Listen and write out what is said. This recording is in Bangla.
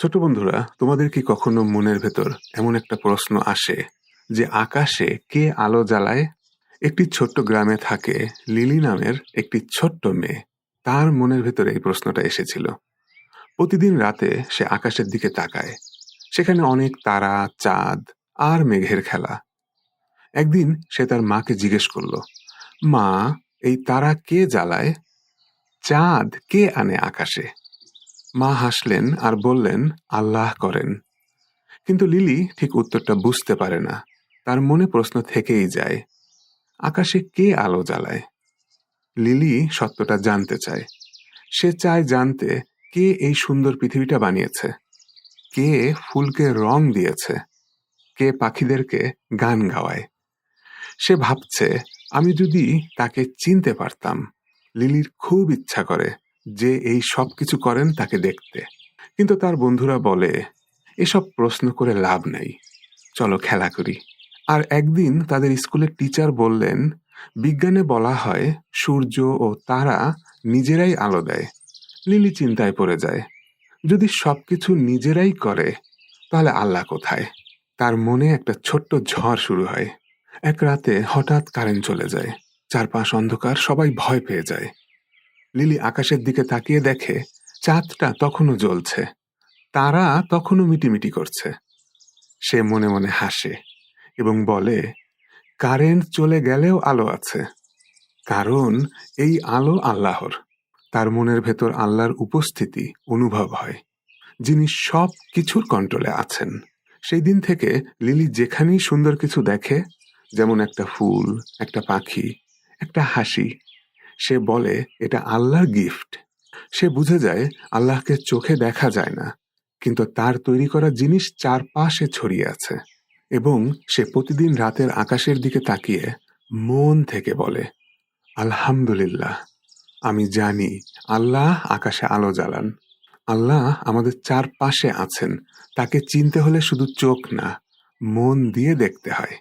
ছোট বন্ধুরা, তোমাদের কি কখনো মনের ভেতর এমন একটা প্রশ্ন আসে যে আকাশে কে আলো জ্বালায়? একটি ছোট্ট গ্রামে থাকে লিলি নামের একটি ছোট্ট মেয়ে। তার মনের ভেতরে এই প্রশ্নটা এসেছিল। প্রতিদিন রাতে সে আকাশের দিকে তাকায়। সেখানে অনেক তারা, চাঁদ আর মেঘের খেলা। একদিন সে তার মাকে জিজ্ঞেস করলো, মা, এই তারা কে জ্বালায়? চাঁদ কে আনে আকাশে? মা হাসলেন আর বললেন, আল্লাহ করেন। কিন্তু লিলি ঠিক উত্তরটা বুঝতে পারে না। তার মনে প্রশ্ন থেকেই যায়, আকাশে কে আলো জ্বালায়? লিলি সত্যটা জানতে চায়। সে চায় জানতে, কে এই সুন্দর পৃথিবীটা বানিয়েছে, কে ফুলকে রং দিয়েছে, কে পাখিদেরকে গান গাওয়ায়। সে ভাবছে, আমি যদি তাকে চিনতে পারতাম। লিলির খুব ইচ্ছা করে যে এই সব কিছু করেন তাকে দেখতে। কিন্তু তার বন্ধুরা বলে, এসব প্রশ্ন করে লাভ নাই, চলো খেলা করি। আর একদিন তাদের স্কুলের টিচার বললেন, বিজ্ঞানে বলা হয় সূর্য ও তারা নিজেরাই আলো দেয়। লিলি চিন্তায় পড়ে যায়, যদি সবকিছু নিজেরাই করে তাহলে আল্লাহ কোথায়? তার মনে একটা ছোট্ট ঝড় শুরু হয়। এক রাতে হঠাৎ কারেন্ট চলে যায়। চারপাশ অন্ধকার, সবাই ভয় পেয়ে যায়। লিলি আকাশের দিকে তাকিয়ে দেখে চাঁদটা তখনও জ্বলছে, তারা তখনও মিটিমিটি করছে। সে মনে মনে হাসে এবং বলে, কারেন্ট চলে গেলেও আলো আছে, কারণ এই আলো আল্লাহর। তার মনের ভেতর আল্লাহর উপস্থিতি অনুভব হয়, যিনি সব কিছুর কন্ট্রোলে আছেন। সেই দিন থেকে লিলি যেখানেই সুন্দর কিছু দেখে, যেমন একটা ফুল, একটা পাখি, একটা হাসি, সে বলে এটা আল্লাহর গিফট। সে বুঝে যায় আল্লাহকে চোখে দেখা যায় না, কিন্তু তার তৈরি করা জিনিস চারপাশে ছড়িয়ে আছে। এবং সে প্রতিদিন রাতের আকাশের দিকে তাকিয়ে মন থেকে বলে, আলহামদুলিল্লাহ, আমি জানি আল্লাহ আকাশে আলো জ্বালান। আল্লাহ আমাদের চারপাশে আছেন। তাকে চিনতে হলে শুধু চোখ না, মন দিয়ে দেখতে হয়।